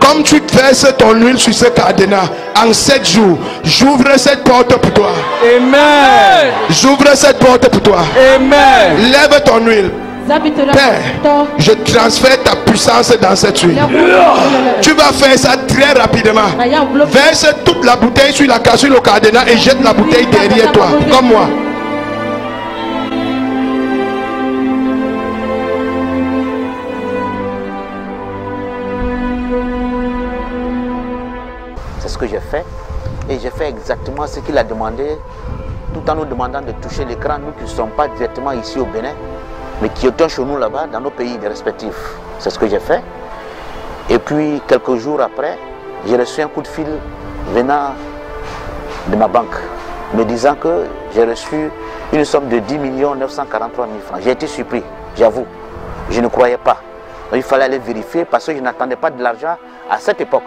Comme tu verses ton huile sur ce cadenas, en 7 jours, j'ouvre cette porte pour toi. Amen. J'ouvre cette porte pour toi. Amen. Lève ton huile. Père, je transfère ta puissance dans cette huile. Tu vas faire ça très rapidement. Verse toute la bouteille sur la cassure, le cadenas et jette la bouteille derrière toi, comme moi. C'est ce que j'ai fait. Et j'ai fait exactement ce qu'il a demandé, tout en nous demandant de toucher l'écran, nous qui ne sommes pas directement ici au Bénin, mais qui étaient chez nous là-bas, dans nos pays respectifs. C'est ce que j'ai fait. Et puis, quelques jours après, j'ai reçu un coup de fil venant de ma banque, me disant que j'ai reçu une somme de 10 943 000 francs. J'ai été surpris, j'avoue. Je ne croyais pas. Donc, il fallait aller vérifier parce que je n'attendais pas de l'argent à cette époque.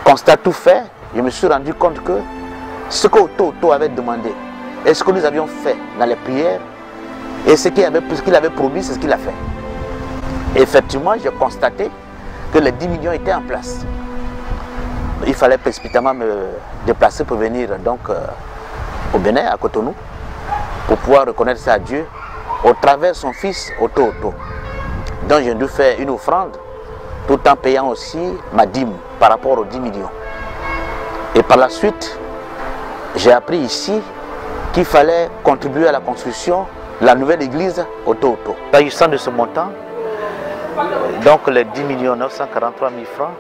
Constat tout fait, je me suis rendu compte que ce que Otto avait demandé et ce que nous avions fait dans les prières et ce qu'il avait promis, c'est ce qu'il a fait. Et effectivement, j'ai constaté que les 10 millions étaient en place. Il fallait précipitamment me déplacer pour venir donc au Bénin, à Cotonou, pour pouvoir reconnaître ça à Dieu au travers de son fils Otto. Donc j'ai dû faire une offrande tout en payant aussi ma dîme par rapport aux 10 millions. Et par la suite, j'ai appris ici qu'il fallait contribuer à la construction de la nouvelle église Otto. S'agissant de ce montant, donc les 10 943 000 francs,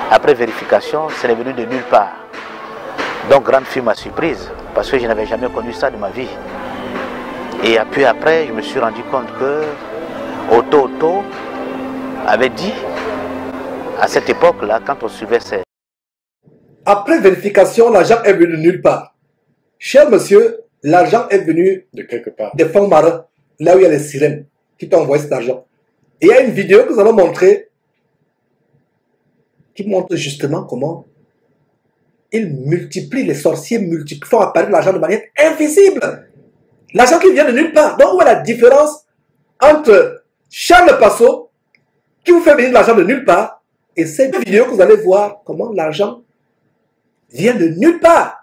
après vérification, c'est venu de nulle part. Donc grande fut ma surprise, parce que je n'avais jamais connu ça de ma vie. Et puis après, je me suis rendu compte que Otto avait dit, à cette époque-là, quand on suivait ces... Après vérification, l'argent est venu de nulle part. Cher monsieur, l'argent est venu de quelque part. Des fonds marins, là où il y a les sirènes qui t'ont envoyé cet argent. Et il y a une vidéo que nous allons montrer qui montre justement comment ils multiplient, les sorciers font apparaître l'argent de manière invisible. L'argent qui vient de nulle part. Donc, où est la différence entre Charles Passot, qui vous fait venir de l'argent de nulle part, et cette vidéo que vous allez voir comment l'argent vient de nulle part.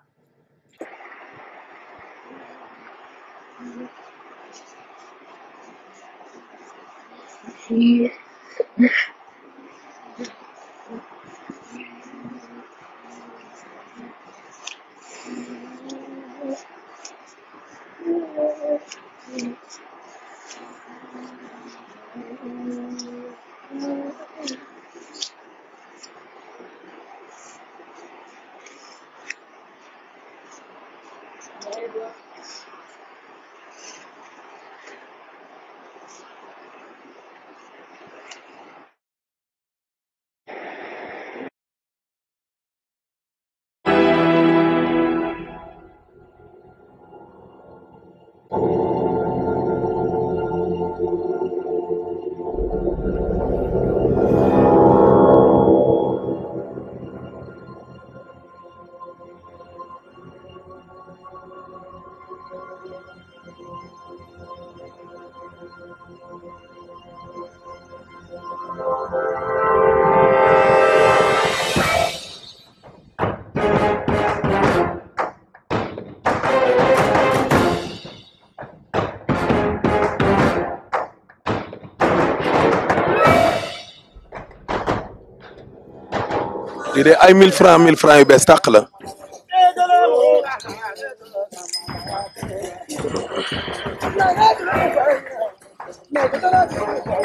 Il est à 1000 francs yu bees tàq la.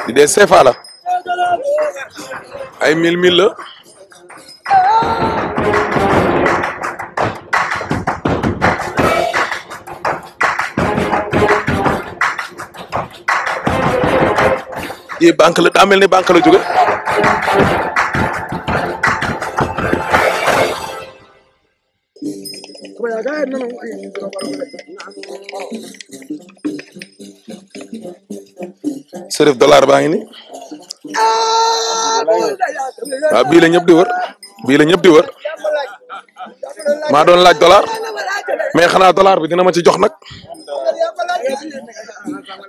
Il est CFA la. Ay 1000 la. Yi banque la daa mel ni banque la jóge. Serif dollar baa ngi ni. Waaw bii la ñëpp di wër. Bii la ñëpp di wër. Maa doon laaj dollar. mais xanaa dollar bi dina ma ci jox nag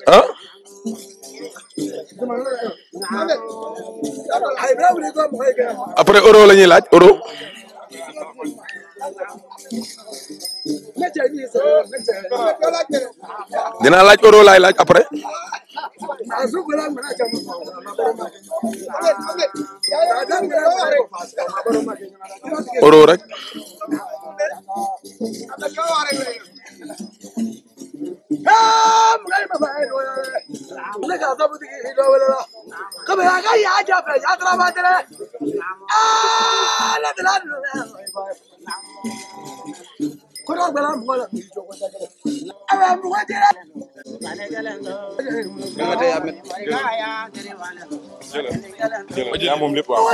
ah. après euro la ñuy laaj euro. dinaa laaj euro laay laaj après. euro rek. yaa moom lépp waaw.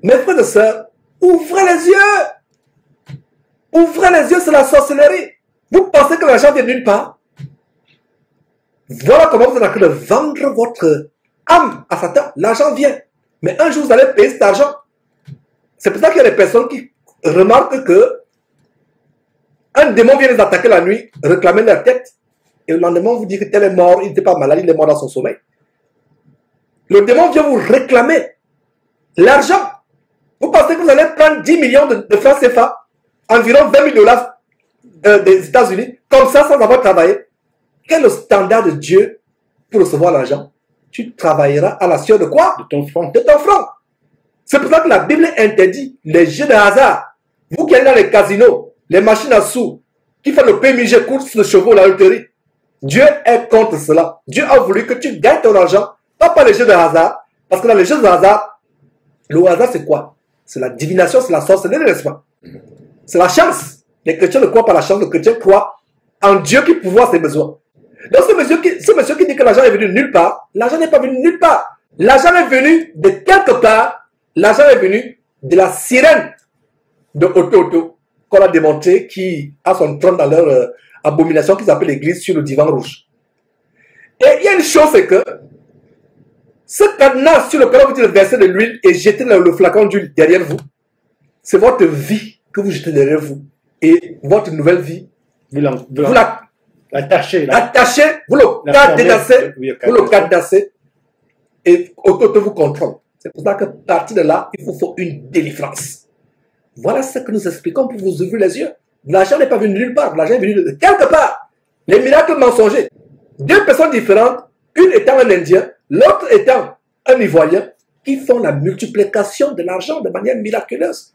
Mes frères et sœurs, ouvrez les yeux. Ouvrez les yeux, c'est la sorcellerie. Vous pensez que l'argent vient de nulle part? Voilà comment vous êtes en train de vendre votre âme à Satan. L'argent vient. Mais un jour, vous allez payer cet argent. C'est pour ça qu'il y a des personnes qui remarquent que un démon vient les attaquer la nuit, réclamer leur tête. Et le lendemain, vous dit que tel est mort, il n'était pas malade, il est mort dans son sommeil. Le démon vient vous réclamer l'argent. Vous pensez que vous allez prendre 10 millions de francs CFA, environ 20 000 $ des États-Unis, comme ça, sans avoir travaillé? Quel est le standard de Dieu pour recevoir l'argent? Tu travailleras à la sueur de quoi? De ton front. De ton front. C'est pour ça que la Bible interdit les jeux de hasard. Vous qui allez dans les casinos, les machines à sous, qui font le PMG, course de chevaux, la loterie. Dieu est contre cela. Dieu a voulu que tu gagnes ton argent, pas les jeux de hasard. Parce que dans les jeux de hasard, le hasard c'est quoi? C'est la divination, c'est la sorcellerie, n'est-ce pas? C'est la chance. Les chrétiens ne croient pas à la chance, les chrétiens croient en Dieu qui pourvoit ses besoins. Donc ce monsieur qui dit que l'argent est venu de nulle part, l'argent n'est pas venu de nulle part. L'argent est venu de quelque part. L'argent est venu de la sirène de Otto, qu'on a démontré, qui a son trône dans leur abomination qu'ils appellent l'église sur le divan rouge. Et il y a une chose, c'est que ce cadenas sur lequel vous tirez verser de l'huile et jeter le flacon d'huile derrière vous, c'est votre vie que vous jetez derrière vous. Et votre nouvelle vie, vous l'attachez, vous le cadenassez, et Otto vous contrôle. C'est pour ça que partir de là, il vous faut une délivrance. Voilà ce que nous expliquons pour vous ouvrir les yeux. L'argent n'est pas venu de nulle part, l'argent est venu de quelque part. Les miracles mensongers. Deux personnes différentes, une étant un Indien, l'autre étant un Ivoirien, qui font la multiplication de l'argent de manière miraculeuse.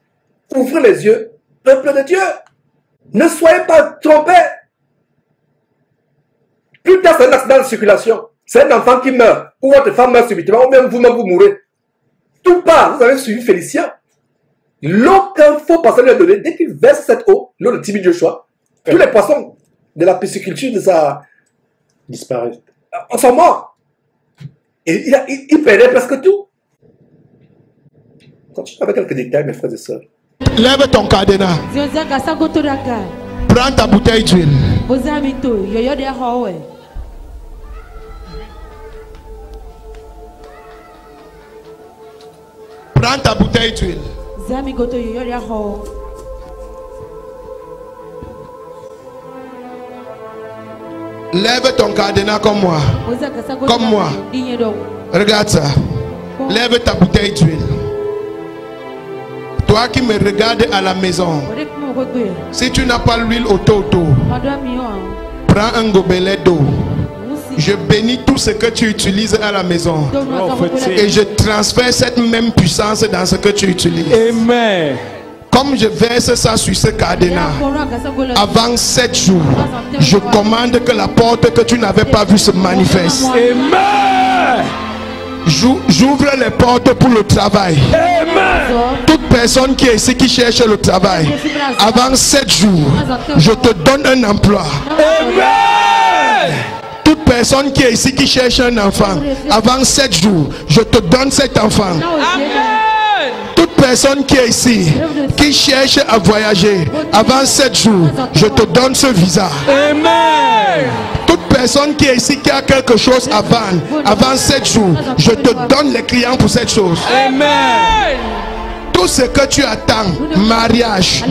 Ouvrez les yeux, peuple de Dieu. Ne soyez pas trompés. Plus tard, c'est un accident de circulation. C'est un enfant qui meurt, ou votre femme meurt subitement, ou même vous-même vous mourrez. Tout part, vous avez suivi Félicien. L'eau qu'un faux pasteur lui a donné, dès qu'il verse cette eau, l'eau de Tibi Joshua, tous les poissons de la pisciculture de sa Disparaît. sont morts. Et il perdait presque tout. Continue avec quelques détails, mes frères et sœurs. Lève ton cadenas. Prends ta bouteille d'huile. Prends ta bouteille d'huile. Lève ton cadenas comme moi. Comme moi. Regarde ça. Lève ta bouteille d'huile. Toi qui me regardes à la maison, si tu n'as pas l'huile autour, prends un gobelet d'eau. Je bénis tout ce que tu utilises à la maison. Et je transfère cette même puissance dans ce que tu utilises. Amen. Comme je verse ça sur ce cadenas, avant 7 jours, je commande que la porte que tu n'avais pas vue se manifeste. Amen. J'ouvre les portes pour le travail. Amen. Toute personne qui est ici qui cherche le travail, avant 7 jours, je te donne un emploi. Amen. Toute personne qui est ici qui cherche un enfant, avant 7 jours, je te donne cet enfant. Amen. Toute personne qui est ici, qui cherche à voyager, avant 7 jours, je te donne ce visa. Amen. Toute personne qui est ici, qui a quelque chose à vendre, avant 7 jours, je te donne les clients pour cette chose. Amen. Tout ce que tu attends, mariage,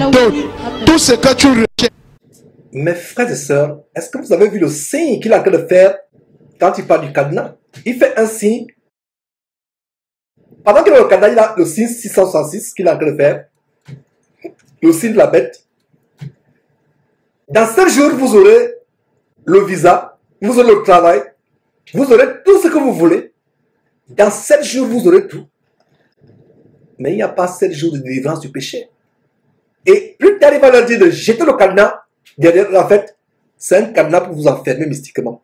tout ce que tu recherches. Mes frères et sœurs, est-ce que vous avez vu le signe qu'il est en train de faire quand il parle du cadenas? Il fait un signe. Pendant qu'il est dans le cadenas, il a le signe 666 qu'il est en train de faire. Le signe de la bête. Dans 7 jours, vous aurez le visa, vous aurez le travail, vous aurez tout ce que vous voulez. Dans 7 jours, vous aurez tout. Mais il n'y a pas 7 jours de délivrance du péché. Et plus tard, il va leur dire de jeter le cadenas. Derrière la fête, c'est un cadenas pour vous enfermer mystiquement.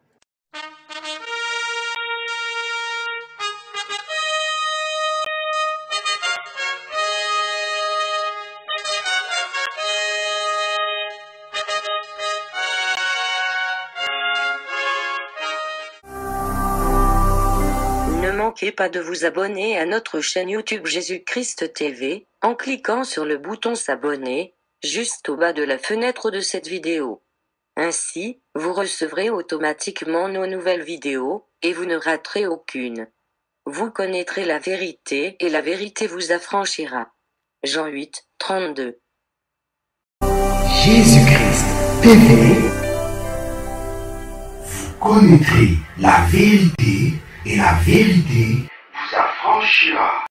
Ne manquez pas de vous abonner à notre chaîne YouTube Jésus-Christ TV, en cliquant sur le bouton s'abonner, juste au bas de la fenêtre de cette vidéo. Ainsi, vous recevrez automatiquement nos nouvelles vidéos, et vous ne raterez aucune. Vous connaîtrez la vérité, et la vérité vous affranchira. Jean 8, 32. Jésus-Christ TV, vous connaîtrez la vérité, et la vérité vous affranchira.